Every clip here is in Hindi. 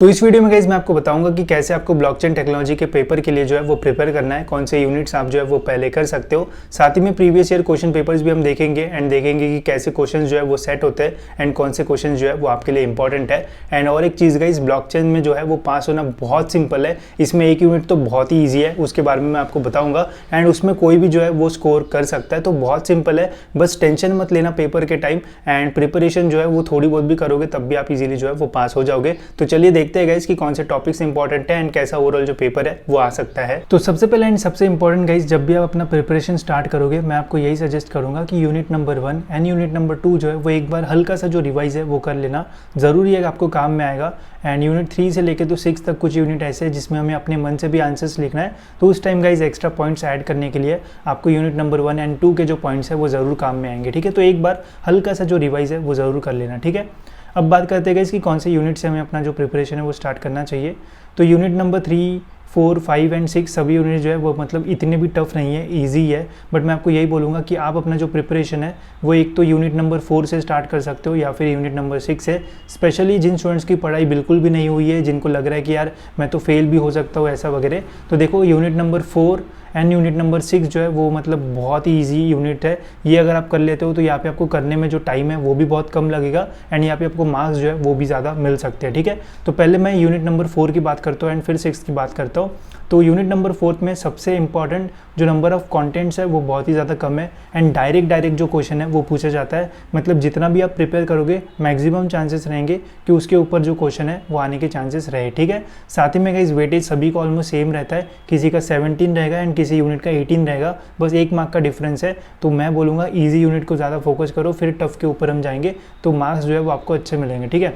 तो इस वीडियो में गाइस मैं आपको बताऊंगा कि कैसे आपको ब्लॉकचेन टेक्नोलॉजी के पेपर के लिए जो है वो प्रिपेयर करना है, कौन से यूनिट्स आप जो है वो पहले कर सकते हो। साथ ही में प्रीवियस ईयर क्वेश्चन पेपर्स भी हम देखेंगे एंड देखेंगे कि कैसे क्वेश्चंस जो है वो सेट होते हैं एंड कौन से क्वेश्चन जो है वो आपके लिए इंपॉर्टेंट है। एंड और एक चीज़ गाइस, ब्लॉकचेन में जो है वो पास होना बहुत सिंपल है। इसमें एक यूनिट तो बहुत ही ईजी है, उसके बारे में मैं आपको बताऊँगा एंड उसमें कोई भी जो है वो स्कोर कर सकता है। तो बहुत सिंपल है, बस टेंशन मत लेना पेपर के टाइम एंड प्रिपरेशन जो है वो थोड़ी बहुत भी करोगे तब भी आप इजीली जो है वो पास हो जाओगे। तो चलिए देखते हैं गाइस कि कौन से टॉपिक्स इंपॉर्टेंट है एंड कैसा ओवरऑल जो पेपर है वो आ सकता है। तो सबसे पहले एंड सबसे इंपॉर्टेंट गाइस, जब भी आप अपना प्रिपरेशन स्टार्ट करोगे मैं आपको यही सजेस्ट करूंगा कि unit number 1 and unit number 2 जो है वो एक बार हल्का सा जो रिवाइज है वो कर लेना, जरूरी है, आपको काम में आएगा। एंड यूनिट 3 से लेकर तो 6 तक कुछ यूनिट ऐसे हैं जिसमें हमें अपने मन से भी आंसर्स लिखना है, तो उस time guys extra points add करने के लिए आपको यूनिट नंबर 1 एंड 2 के जो पॉइंट्स है वो ज़रूर काम में आएंगे। ठीक है, तो एक बार हल्का सा जो रिवाइज है वो ज़रूर कर लेना। ठीक है, अब बात करते हैं गाइस कि कौन से यूनिट से हमें अपना जो प्रिपरेशन है वो स्टार्ट करना चाहिए। तो यूनिट नंबर 3, 4, 5 एंड 6 सभी यूनिट जो है वो मतलब इतने भी टफ नहीं है, इजी है। बट मैं आपको यही बोलूँगा कि आप अपना जो प्रिपरेशन है वो एक तो यूनिट नंबर 4 से स्टार्ट कर सकते हो या फिर यूनिट नंबर 6 से। स्पेशली जिन स्टूडेंट्स की पढ़ाई बिल्कुल भी नहीं हुई है, जिनको लग रहा है कि यार मैं तो फेल भी हो सकता हूँ ऐसा वगैरह, तो देखो unit number 4 and unit number 6 जो है वो मतलब बहुत ही ईजी यूनिट है। ये अगर आप कर लेते हो तो यहाँ पे आपको करने में जो टाइम है वो भी बहुत कम लगेगा एंड यहाँ पे आपको मार्क्स जो है वो भी ज़्यादा मिल सकते हैं। ठीक है, तो पहले मैं यूनिट नंबर 4 की बात करता हूँ एंड फिर 6 की बात करता हूँ। तो यूनिट नंबर 4 में सबसे इंपॉर्टेंट जो नंबर ऑफ कंटेंट्स है वो बहुत ही ज़्यादा कम है एंड डायरेक्ट जो क्वेश्चन है वो पूछा जाता है। मतलब जितना भी आप प्रिपेयर करोगे मैक्सिमम चांसेस रहेंगे कि उसके ऊपर जो क्वेश्चन है वो आने के चांसेस रहे। ठीक है, साथ ही में गाइस वेटेज सभी का ऑलमोस्ट सेम रहता है, किसी का 17 रहेगा एंड किसी यूनिट का 18 रहेगा, बस 1 मार्क का डिफरेंस है। तो मैं बोलूँगा ईजी यूनिट को ज़्यादा फोकस करो, फिर टफ के ऊपर हम जाएंगे तो मार्क्स जो है वो आपको अच्छे मिलेंगे। ठीक है,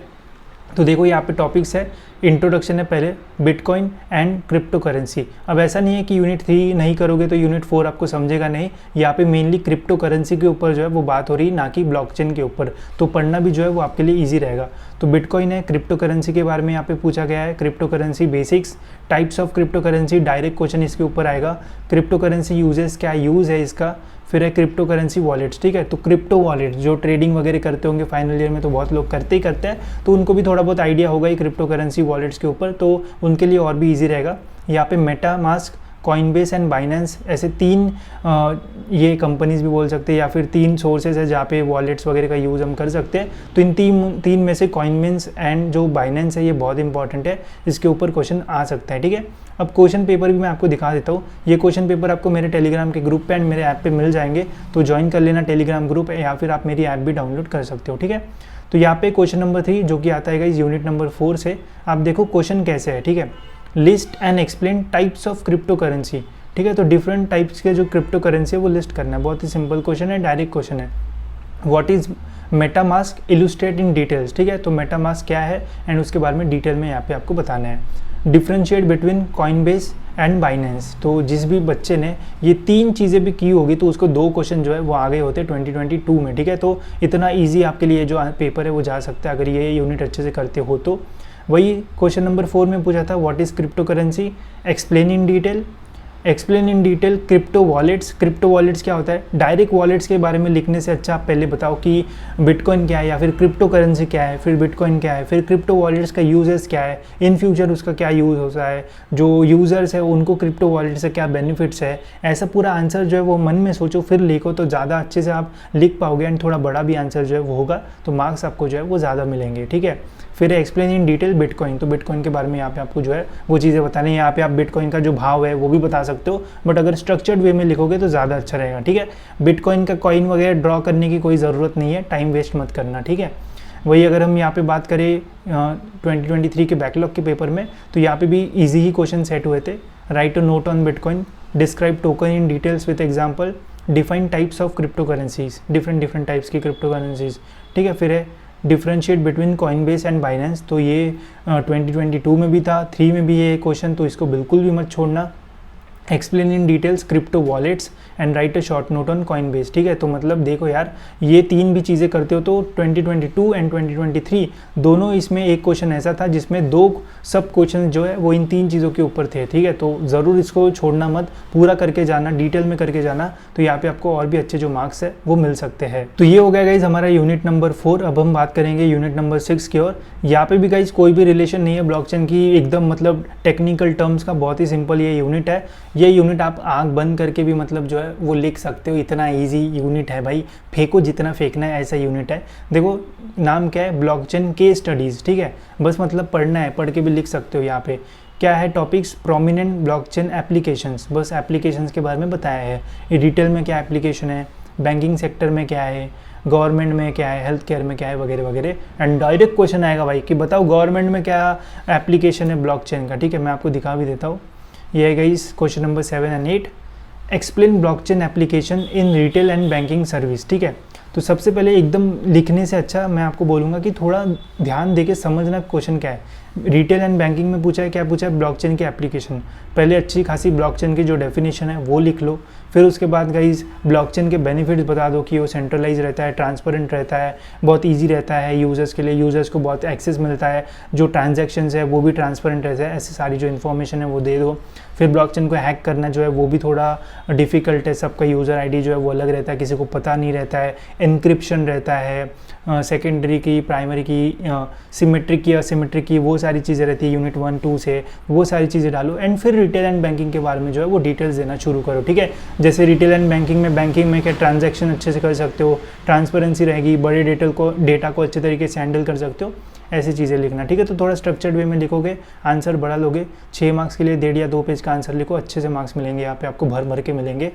तो देखो यहाँ पे टॉपिक्स है, इंट्रोडक्शन है पहले, बिटकॉइन एंड क्रिप्टो करेंसी। अब ऐसा नहीं है कि यूनिट 3 नहीं करोगे तो यूनिट 4 आपको समझेगा नहीं, यहाँ पे मेनली क्रिप्टो करेंसी के ऊपर जो है वो बात हो रही है, ना कि ब्लॉकचेन के ऊपर। तो पढ़ना भी जो है वो आपके लिए ईजी रहेगा। तो बिटकॉइन है, क्रिप्टो करेंसी के बारे में यहाँ पे पूछा गया है, crypto currency basics, types of crypto currency, direct question इसके ऊपर आएगा, क्रिप्टो करेंसी यूजेस, क्या यूज़ है इसका, फिर है क्रिप्टो करेंसी वॉलेट्स। ठीक है, तो क्रिप्टो वॉलेट जो ट्रेडिंग वगैरह करते होंगे फाइनल ईयर में तो बहुत लोग करते ही करते हैं, तो उनको भी थोड़ा बहुत आइडिया होगा ही क्रिप्टो करेंसी वॉलेट्स के ऊपर, तो उनके लिए और भी ईजी रहेगा। यहाँ पे Meta mask, Coinbase and Binance, ऐसे 3 ये कंपनीज भी बोल सकते हैं या फिर 3 सोर्सेज है जहाँ पे वॉलेट्स वगैरह का यूज़ हम कर सकते हैं। तो इन तीन में से कॉइनबेस एंड जो बाइनेंस है ये बहुत इंपॉर्टेंट है, इसके ऊपर क्वेश्चन आ सकता है। ठीक है, अब क्वेश्चन पेपर भी मैं आपको दिखा देता हूँ। ये क्वेश्चन पेपर आपको मेरे टेलीग्राम के ग्रुप पे एंड मेरे ऐप पे मिल जाएंगे, तो ज्वाइन कर लेना टेलीग्राम ग्रुप या फिर आप मेरी ऐप भी डाउनलोड कर सकते हो। ठीक है, तो यहाँ पे क्वेश्चन नंबर 3 जो कि आता है गाइस यूनिट नंबर 4 से, आप देखो क्वेश्चन कैसे है। ठीक है, list and explain types of crypto currency. ठीक है, तो डिफरेंट टाइप्स के जो क्रिप्टो करेंसी है वो लिस्ट करना है, बहुत ही सिंपल क्वेश्चन है, डायरेक्ट क्वेश्चन है। What is Meta mask, illustrate in details. ठीक है, तो मेटा मास्क क्या है एंड उसके बारे में डिटेल में यहाँ पे आपको बताना है। Differentiate between Coinbase and Binance, तो जिस भी बच्चे ने ये 3 चीज़ें भी की होगी तो उसको 2 क्वेश्चन जो है वो आ गए होते 2022 में। ठीक है, तो इतना ईजी आपके लिए जो पेपर है वो जा सकता है अगर ये यूनिट अच्छे से करते हो तो। वही क्वेश्चन नंबर 4 में पूछा था, what is crypto currency, explain in detail, explain in detail crypto wallets. Crypto wallets क्या होता है, डायरेक्ट वॉलेट्स के बारे में लिखने से अच्छा आप पहले बताओ कि बिटकॉइन क्या है या फिर क्रिप्टो करेंसी क्या है, फिर बिटकॉइन क्या है, फिर क्रिप्टो वॉलेट्स का यूजेस क्या है, इन फ्यूचर उसका क्या यूज़ होता है, जो यूज़र्स है उनको क्रिप्टो वॉलेट से क्या बेनिफिट्स है। ऐसा पूरा आंसर जो है वो मन में सोचो फिर लिखो, तो ज़्यादा अच्छे से आप लिख पाओगे एंड थोड़ा बड़ा भी आंसर जो है वो होगा तो मार्क्स आपको जो है वो ज़्यादा मिलेंगे। ठीक है, फिर एक्सप्लेन इन डिटेल बिटकॉइन, तो बिटकॉइन के बारे में यहाँ पे आपको जो है वो चीज़ें बतानी है। यहाँ पे आप बिटकॉइन का जो भाव है वो भी बता सकते हो, बट अगर स्ट्रक्चर्ड वे में लिखोगे तो ज़्यादा अच्छा रहेगा। ठीक है, बिटकॉइन का कॉइन वगैरह ड्रॉ करने की कोई ज़रूरत नहीं है, टाइम वेस्ट मत करना। ठीक है, वही अगर हम यहाँ पे बात करें 2023 के बैकलॉग के पेपर में, तो यहाँ पे भी ईजी ही क्वेश्चन सेट हुए थे। Right a note on bitcoin, describe token in details with example, define types of crypto currencies, different types की क्रिप्टो करेंसीज। ठीक है, फिर है differentiate between Coinbase and Binance, तो ये 2022 में भी था, 3 में भी ये क्वेश्चन, तो इसको बिल्कुल भी मत छोड़ना। Explain in details crypto wallets and right a short note on Coinbase. ठीक है, तो मतलब देखो यार, ये 3 भी चीज़ें करते हो तो 2022 एंड 2023 दोनों इसमें एक क्वेश्चन ऐसा था जिसमें 2 सब क्वेश्चन जो है वो इन 3 चीज़ों के ऊपर थे। ठीक है, तो ज़रूर इसको छोड़ना मत, पूरा करके जाना, डिटेल में करके जाना, तो यहाँ पे आपको और भी अच्छे जो मार्क्स है वो मिल सकते हैं। तो ये हो गया गाइज हमारा यूनिट नंबर 4। अब हम बात करेंगे यूनिट नंबर 6 की ओर। यहाँ पे भी गाइज कोई भी रिलेशन नहीं है ब्लॉकचेन की, एकदम मतलब टेक्निकल टर्म्स का, बहुत ही सिंपल ये यूनिट है। ये यूनिट आप आंख बंद करके भी मतलब जो है वो लिख सकते हो, इतना इजी यूनिट है भाई, फेंको जितना फेंकना है ऐसा यूनिट है। देखो नाम क्या है, ब्लॉकचेन के स्टडीज़। ठीक है, बस मतलब पढ़ना है, पढ़ के भी लिख सकते हो। यहाँ पे क्या है टॉपिक्स, प्रोमिनेंट ब्लॉकचेन एप्लीकेशंस, बस एप्लीकेशंस के बारे में बताया है। ये डिटेल में क्या एप्लीकेशन है, बैंकिंग सेक्टर में क्या है, गवर्नमेंट में क्या है, हेल्थ केयर में क्या है, वगैरह वगैरह। एंड डायरेक्ट क्वेश्चन आएगा भाई कि बताओ गवर्नमेंट में क्या एप्लीकेशन है ब्लॉकचेन का। ठीक है, मैं आपको दिखा भी देता हूँ। ये है guys question number 7 and 8। Explain blockchain application in retail and banking service. ठीक है, तो सबसे पहले एकदम लिखने से अच्छा मैं आपको बोलूँगा कि थोड़ा ध्यान देके समझना क्वेश्चन क्या है। रिटेल एंड बैंकिंग में पूछा है, क्या पूछा है, ब्लॉकचेन की एप्लीकेशन। पहले अच्छी खासी ब्लॉकचेन की जो डेफिनेशन है वो लिख लो, फिर उसके बाद गाइज ब्लॉकचेन के बेनिफिट्स बता दो कि वो सेंट्रलाइज रहता है, ट्रांसपेरेंट रहता है, बहुत इजी रहता है यूज़र्स के लिए, यूज़र्स को बहुत एक्सेस मिलता है, जो ट्रांजैक्शंस है वो भी ट्रांसपेरेंट रहता है, ऐसी सारी जो इन्फॉर्मेशन है वो दे दो। फिर ब्लॉकचेन को हैक करना जो है वो भी थोड़ा डिफ़िकल्ट है, सबका यूज़र आईडी जो है वो अलग रहता है, किसी को पता नहीं रहता है, एनक्रिप्शन रहता है, सेकेंडरी की, प्राइमरी की, सिमेट्रिक की, असिमेट्रिक की, वो सारी चीज़ें रहती है यूनिट 1 2 से, वो सारी चीज़ें डालो। एंड फिर रिटेल एंड बैंकिंग के बारे में जो है वो डिटेल्स देना शुरू करो। ठीक है, जैसे रिटेल एंड बैंकिंग में क्या ट्रांजैक्शन अच्छे से कर सकते हो, ट्रांसपेरेंसी रहेगी, बड़े डेटा को अच्छे तरीके से हैंडल कर सकते हो, ऐसी चीज़ें लिखना। ठीक है, तो थोड़ा स्ट्रक्चर्ड वे में लिखोगे, आंसर बढ़ा लोगे। 6 मार्क्स के लिए 1.5 या 2 पेज का आंसर लिखो, अच्छे से मार्क्स मिलेंगे, यहाँ पे आपको भर के मिलेंगे।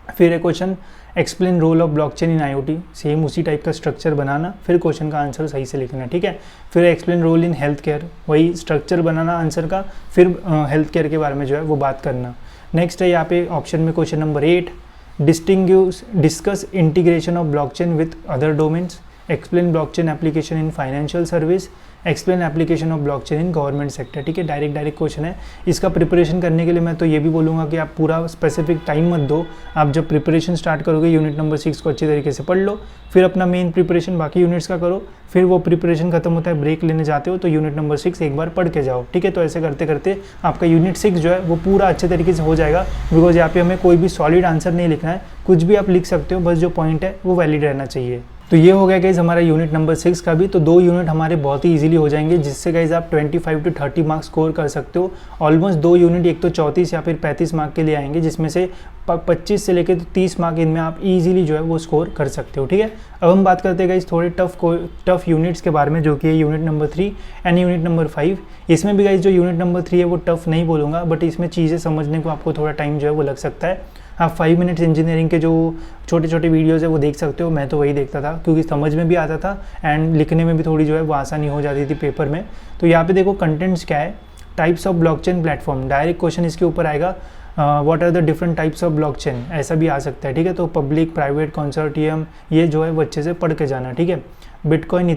फिर एक question, explain role of blockchain in IoT, same उसी टाइप का स्ट्रक्चर बनाना, फिर क्वेश्चन का आंसर सही से लिखना। ठीक है, फिर explain role in health care, वही स्ट्रक्चर बनाना आंसर का, फिर हेल्थ केयर के बारे में जो है वो बात करना। नेक्स्ट है यहाँ पे ऑप्शन में question number 8, discuss integration of blockchain with other domains, explain blockchain application in financial service, explain application of blockchain in government sector. ठीक है, डायरेक्ट क्वेश्चन है। इसका प्रिपरेशन करने के लिए मैं तो ये भी बोलूँगा कि आप पूरा स्पेसिफिक टाइम मत दो। आप जब प्रिपरेशन स्टार्ट करोगे यूनिट नंबर 6 को अच्छी तरीके से पढ़ लो, फिर अपना मेन प्रिपरेशन बाकी यूनिट्स का करो, फिर वो प्रिपरेशन खत्म होता है, ब्रेक लेने जाते हो तो यूनिट नंबर 6 एक बार पढ़ के जाओ। ठीक है, तो ऐसे करते करते आपका यूनिट 6 जो है वो पूरा अच्छे तरीके से हो जाएगा। बिकॉज यहाँ पे हमें कोई भी सॉलिड आंसर नहीं लिखना है, कुछ भी आप लिख सकते हो, बस जो पॉइंट है वो वैलिड रहना चाहिए। तो ये हो गया गाइज हमारा यूनिट नंबर 6 का भी। तो 2 यूनिट हमारे बहुत ही इजीली हो जाएंगे, जिससे गाइज आप 25 to 30 मार्क्स स्कोर कर सकते हो। ऑलमोस्ट 2 यूनिट एक तो 34 या फिर 35 मार्क के लिए आएंगे, जिसमें से 25 से लेकर 30 मार्क इनमें आप इजीली जो है वो स्कोर कर सकते हो। ठीक है, अब हम बात करते हैं गाइज थोड़े टफ यूनिट्स के बारे में, जो कि है unit number 3 and unit number 5। इसमें भी गाइज जो यूनिट नंबर 3 है वो टफ नहीं बोलूँगा, बट इसमें चीज़ें समझने को आपको थोड़ा टाइम जो है वो लग सकता है। आप 5 मिनट्स इंजीनियरिंग के जो छोटे छोटे वीडियोज़ है वो देख सकते हो, मैं तो वही देखता था क्योंकि समझ में भी आता था एंड लिखने में भी थोड़ी जो है वो आसानी हो जाती थी पेपर में। तो यहाँ पे देखो कंटेंट्स क्या है, types of blockchain platform, direct question इसके ऊपर आएगा। What are the different types of blockchain, ऐसा भी आ सकता है। ठीक है, तो पब्लिक, प्राइवेट, कंसोर्टियम, ये जो है वो अच्छे से पढ़ के जाना। ठीक है, बिटकॉइन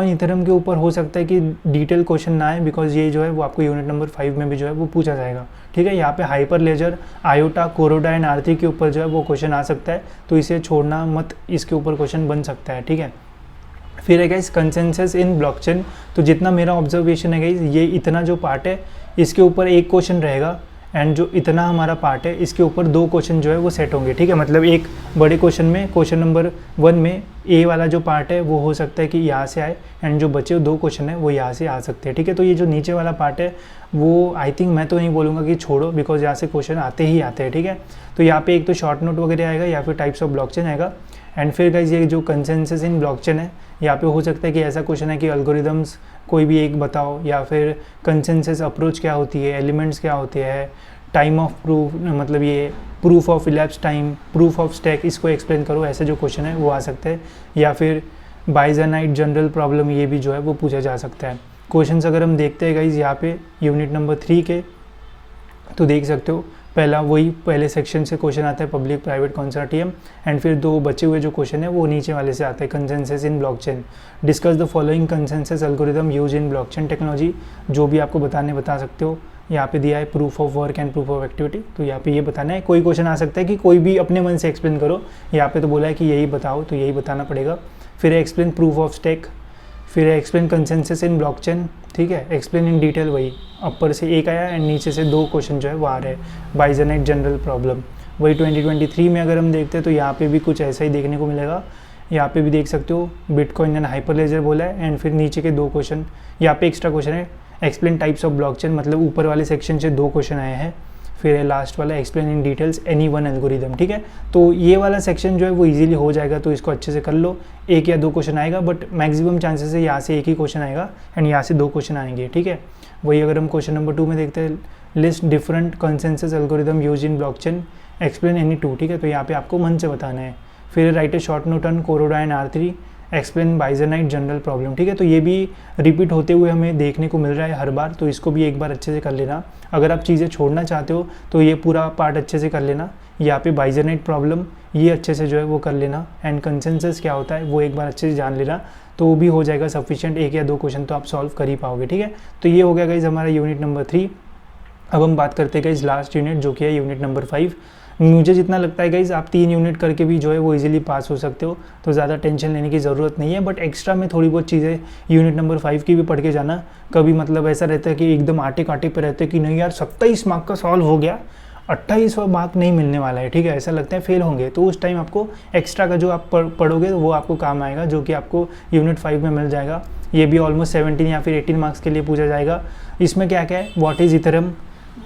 इथेरियम के ऊपर हो सकता है कि डिटेल क्वेश्चन ना आए, बिकॉज ये जो है वो आपको यूनिट नंबर 5 में भी जो है वो पूछा जाएगा। ठीक है, यहाँ पे हाइपर लेजर, आयोटा, कोरोडा एंड आरती के ऊपर जो है वो क्वेश्चन आ सकता है, तो इसे छोड़ना मत, इसके ऊपर क्वेश्चन बन सकता है। ठीक है, फिर है गाइस कंसेंसस इन ब्लॉकचेन। तो जितना मेरा ऑब्जर्वेशन है गाइस, ये इतना जो पार्ट है इसके ऊपर एक क्वेश्चन रहेगा, एंड जो इतना हमारा पार्ट है इसके ऊपर 2 क्वेश्चन जो है वो सेट होंगे। ठीक है, मतलब एक बड़े क्वेश्चन में, क्वेश्चन नंबर 1 में ए वाला जो पार्ट है वो हो सकता है कि यहाँ से आए, एंड जो बचे 2 क्वेश्चन है वो यहाँ से आ सकते हैं। ठीक है, तो ये जो नीचे वाला पार्ट है वो आई थिंक, मैं तो नहीं बोलूँगा कि छोड़ो, बिकॉज यहाँ से क्वेश्चन आते ही आते हैं। ठीक है, तो यहाँ पे एक तो शॉर्ट नोट वगैरह आएगा या फिर टाइप्स ऑफ ब्लॉकचेन आएगा। एंड फिर गाइस ये जो कंसेंसस इन ब्लॉकचेन है, यहाँ पे हो सकता है कि ऐसा क्वेश्चन है कि एल्गोरिदम्स कोई भी एक बताओ, या फिर कंसेंसस अप्रोच क्या होती है, एलिमेंट्स क्या होते हैं, टाइम ऑफ प्रूफ, मतलब ये proof of elapse time, proof of stack, इसको एक्सप्लेन करो, ऐसे जो क्वेश्चन है वो आ सकते हैं। या फिर बाइजेनाइट जनरल प्रॉब्लम, ये भी जो है वो पूछा जा सकता है। क्वेश्चंस अगर हम देखते हैं गाइज यहाँ पे यूनिट नंबर 3 के, तो देख सकते हो पहला वही पहले सेक्शन से क्वेश्चन आता है, पब्लिक, प्राइवेट, कंसोर्टियम, एंड फिर 2 बचे हुए जो क्वेश्चन है वो नीचे वाले से आता है, consensus in blockchain, discuss the following consensus algorithm use in blockchain technology, जो भी आपको बता सकते हो, यहाँ पे दिया है proof of work and proof of activity, तो यहाँ पे ये बताना है। कोई क्वेश्चन आ सकता है कि कोई भी अपने मन से एक्सप्लेन करो, यहाँ पे तो बोला है कि यही बताओ, तो यही बताना पड़ेगा। फिर है एक्सप्लेन प्रूफ ऑफ स्टेक, फिर है एक्सप्लेन कंसेंसस इन ब्लॉकचेन, ठीक है, एक्सप्लेन इन डिटेल, वही ऊपर से एक आया एंड नीचे से 2 क्वेश्चन जो है वो आ रहे हैं। बाइजेनाइट जनरल प्रॉब्लम, वही 2023 में अगर हम देखते हैं तो यहाँ पे भी कुछ ऐसा ही देखने को मिलेगा। यहाँ पे भी देख सकते हो बिटकॉइन एंड हाइपरलेजर बोला है, एंड फिर नीचे के 2 क्वेश्चन, यहाँ पे एक्स्ट्रा क्वेश्चन है एक्सप्लेन टाइप्स ऑफ ब्लॉकचेन, मतलब ऊपर वाले सेक्शन से 2 क्वेश्चन आए हैं। फिर है लास्ट वाला explain in details any one algorithm, ठीक है। तो ये वाला सेक्शन जो है वो इजीली हो जाएगा, तो इसको अच्छे से कर लो। 1 या 2 क्वेश्चन आएगा, बट मैक्सिमम चांसेस है यहाँ से 1 ही क्वेश्चन आएगा एंड यहाँ से 2 क्वेश्चन आएंगे, ठीक है। वही अगर हम क्वेश्चन नंबर 2 में देखते हैं, list different consensus algorithm use in blockchain, explain any 2, ठीक है। तो यहाँ पे आपको मन से बताना है। फिर write a short note on कोरोडा एंड R3, एक्सप्लेन बाइजेनाइट जनरल प्रॉब्लम, ठीक है। तो ये भी रिपीट होते हुए हमें देखने को मिल रहा है हर बार, तो इसको भी एक बार अच्छे से कर लेना। अगर आप चीज़ें छोड़ना चाहते हो तो ये पूरा पार्ट अच्छे से कर लेना। यहाँ पे बाइजेनाइट प्रॉब्लम ये अच्छे से जो है वो कर लेना, एंड कंसेंसस क्या होता है वो एक बार अच्छे से जान लेना, तो वो भी हो जाएगा सफिशिएंट। 1 या 2 क्वेश्चन तो आप सॉल्व कर ही पाओगे, ठीक है। तो ये हो गया गाइज हमारा यूनिट नंबर 3। अब हम बात करते हैं गाइज लास्ट यूनिट, जो कि है यूनिट नंबर 5। मुझे जितना लगता है गाइज आप 3 यूनिट करके भी जो है वो इजीली पास हो सकते हो, तो ज़्यादा टेंशन लेने की ज़रूरत नहीं है। बट एक्स्ट्रा में थोड़ी बहुत चीज़ें यूनिट नंबर 5 की भी पढ़ के जाना। कभी मतलब ऐसा रहता है कि एकदम आटे काटे पे रहते हैं कि नहीं यार 27 मार्क का सॉल्व हो गया, 28 मार्क नहीं मिलने वाला है, ठीक है, ऐसा लगता है फेल होंगे, तो उस टाइम आपको एक्स्ट्रा का जो आप पढ़ोगे वो आपको काम आएगा, जो कि आपको यूनिट 5 में मिल जाएगा। ये भी ऑलमोस्ट 17 या फिर 18 मार्क्स के लिए पूछा जाएगा। इसमें क्या क्या है, what is Ethereum,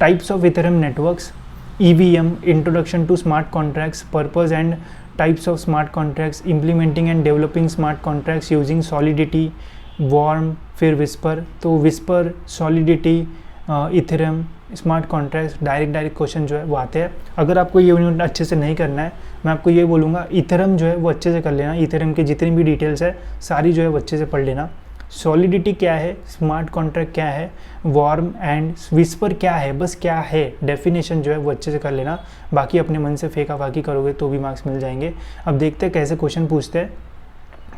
types of Ethereum networks, EVM, introduction to smart contracts, purpose and types of smart contracts, implementing and developing smart contracts using solidity, worm, फिर whisper। तो whisper, solidity, ethereum, smart contracts, direct question जो है वो आते हैं। अगर आपको ये यूनिट अच्छे से नहीं करना है, मैं आपको ये बोलूँगा इथेरियम जो है वो अच्छे से कर लेना। इथेरियम की जितनी भी डिटेल्स है सारी जो है वो अच्छे से पढ़ लेना। सॉलिडिटी क्या है, स्मार्ट कॉन्ट्रैक्ट क्या है, वॉर्म एंड विस्पर क्या है, बस क्या है डेफिनेशन जो है वो अच्छे से कर लेना। बाकी अपने मन से फेंका फाकी करोगे तो भी मार्क्स मिल जाएंगे। अब देखते हैं कैसे क्वेश्चन पूछते हैं।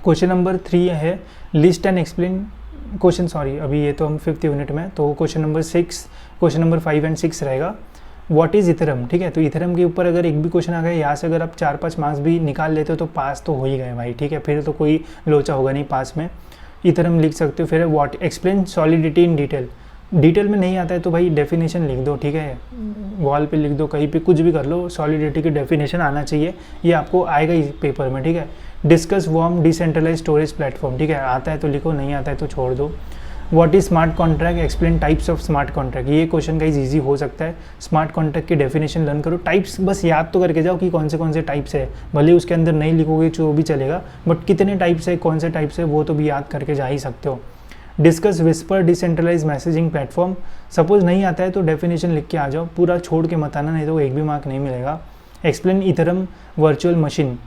क्वेश्चन नंबर 3 है list and explain question, sorry अभी ये तो हम 5th यूनिट में, तो question number 6, question number 5 and 6 रहेगा। व्हाट इज़ इथेरियम, ठीक है। तो इथेरियम के ऊपर अगर एक भी क्वेश्चन आ गया, यहाँ से अगर आप 4-5 मार्क्स भी निकाल लेते हो तो पास तो हो ही गए भाई, ठीक है, फिर तो कोई लोचा होगा नहीं पास में। इथेरियम लिख सकते हो। फिर what explain solidity in detail में नहीं आता है तो भाई डेफिनेशन लिख दो, ठीक है, वॉल पे लिख दो, कहीं पे कुछ भी कर लो, सॉलिडिटी की डेफिनेशन आना चाहिए, ये आपको आएगा इस पेपर में, ठीक है। Discuss Swarm decentralise storage platform, ठीक है, आता है तो लिखो, नहीं आता है तो छोड़ दो। What is smart contract, explain types of smart contract, ये क्वेश्चन गाइस इजी हो सकता है। स्मार्ट कॉन्ट्रैक्ट की डेफिनेशन लर्न करो, टाइप्स बस याद तो करके जाओ कि कौन से टाइप्स है, भले उसके अंदर नहीं लिखोगे जो भी चलेगा, बट कितने टाइप्स है, कौन से टाइप्स है वो तो भी याद करके जा ही सकते हो। Discuss Whisper decentralise messaging platform, suppose नहीं आता है तो डेफिनेशन लिख के आ जाओ, पूरा छोड़ के मत आना, नहीं तो एक भी मार्क नहीं मिलेगा। Explain Ethereum virtual machine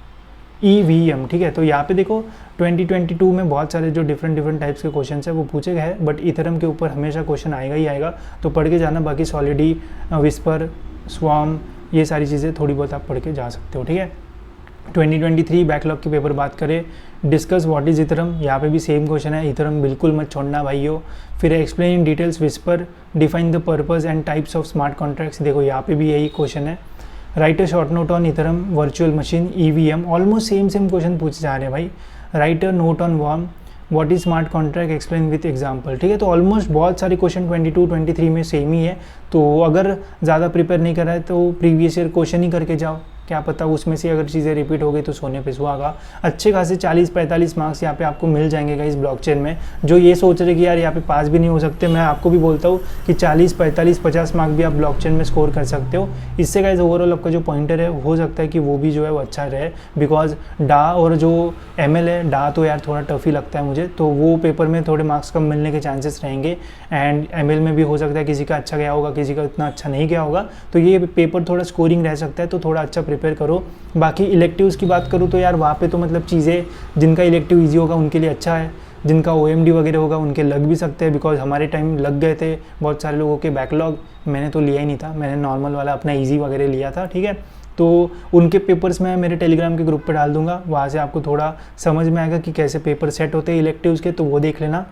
EVM, ठीक है। तो यहाँ पे देखो 2022 में बहुत सारे जो डिफरेंट टाइप्स के क्वेश्चन है वो पूछे गए हैं, बट इथेरियम के ऊपर हमेशा क्वेश्चन आएगा ही आएगा, तो पढ़ के जाना। बाकी सॉलिडी, विस्पर, स्वार्म, ये सारी चीज़ें थोड़ी बहुत आप पढ़ के जा सकते हो, ठीक है। 2023 बैकलॉग के पेपर बात करें, डिस्कस व्हाट इज इथेरियम, यहाँ पे भी सेम क्वेश्चन है, इथेरियम बिल्कुल मत छोड़ना भाइयों। फिर explain in details Whisper, define the purpose and types of smart contracts, देखो यहाँ पे भी यही क्वेश्चन है। Write a short note on Ethereum virtual machine EVM, almost same question पूछे जा रहे हैं भाई। Write a note on Swarm, what is smart contract, explain with example, ठीक है। तो ऑलमोस्ट बहुत सारे क्वेश्चन 22-23 में सेम ही है, तो अगर ज़्यादा प्रिपेयर नहीं कर रहा है तो प्रीवियस ईयर क्वेश्चन ही करके जाओ, क्या पता उसमें से अगर चीज़ें रिपीट हो गई तो सोने पे सुहागा। अच्छे खासे 40-45 मार्क्स यहाँ पे आपको मिल जाएंगे गाइस ब्लॉकचेन में। जो ये सोच रहे कि यार यहाँ पे पास भी नहीं हो सकते, मैं आपको भी बोलता हूँ कि 40-45-50 मार्क भी आप ब्लॉकचेन में स्कोर कर सकते हो। इससे गाइस ओवरऑल आपका जो पॉइंटर है हो सकता है कि वो भी जो है वो अच्छा रहे, बिकॉज डा और जो ML है, डा तो यार थोड़ा टफ ही लगता है मुझे, तो वो पेपर में थोड़े मार्क्स कम मिलने के चांसेस रहेंगे। एंड ML में भी हो सकता है किसी का अच्छा गया होगा, किसी का इतना अच्छा नहीं गया होगा, तो ये पेपर थोड़ा स्कोरिंग रह सकता है, तो थोड़ा अच्छा प्रिपेयर करो। बाकी इलेक्टिव्स की बात करूँ तो यार वहाँ पे तो मतलब चीज़ें, जिनका इलेक्टिव इजी होगा उनके लिए अच्छा है, जिनका OMD वगैरह होगा उनके लग भी सकते हैं, बिकॉज हमारे टाइम लग गए थे बहुत सारे लोगों के बैकलॉग, मैंने तो लिया ही नहीं था, मैंने नॉर्मल वाला अपना ईजी वगैरह लिया था, ठीक है। तो उनके पेपर्स मैं मेरे टेलीग्राम के ग्रुप पर डाल दूंगा, वहाँ से आपको थोड़ा समझ में आएगा कि कैसे पेपर सेट होते हैं इलेक्टिव्स के, तो वो देख लेना।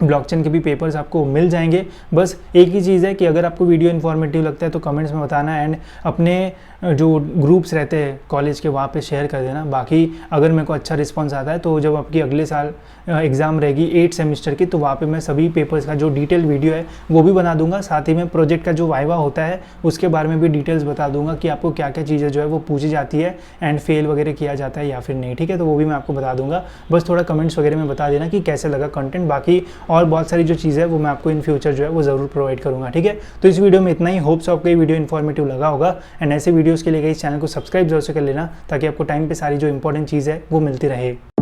ब्लॉकचेन के भी पेपर्स आपको मिल जाएंगे। बस एक ही चीज़ है कि अगर आपको वीडियो इन्फॉर्मेटिव लगता है तो कमेंट्स में बताना, एंड अपने जो ग्रुप्स रहते हैं कॉलेज के वहाँ पे शेयर कर देना। बाकी अगर मेरे को अच्छा रिस्पांस आता है तो जब आपकी अगले साल एग्ज़ाम रहेगी 8 सेमेस्टर की, तो वहाँ पे मैं सभी पेपर्स का जो डिटेल वीडियो है वो भी बना दूंगा। साथ ही में प्रोजेक्ट का जो वाइवा होता है उसके बारे में भी डिटेल्स बता दूंगा कि आपको क्या क्या चीज़ें जो है वो पूछी जाती है एंड फेल वगैरह किया जाता है या फिर नहीं, ठीक है। तो वो भी मैं आपको बता दूंगा। बस थोड़ा कमेंट्स वगैरह में बता देना कि कैसे लगा कंटेंट। बाकी और बहुत सारी जो चीज़ें है वो मैं आपको इन फ्यूचर जो है वो ज़रूर प्रोवाइड करूँगा, ठीक है। तो इस वीडियो में इतना ही। होप्स आपको ये वीडियो इन्फॉर्मेटिव लगा होगा, एंड ऐसे वीडियोज़ के लिए इस चैनल को सब्सक्राइब जरूर से कर लेना ताकि आपको टाइम पे सारी जो इंपॉर्टेंट चीज़ है वो मिलती रहे।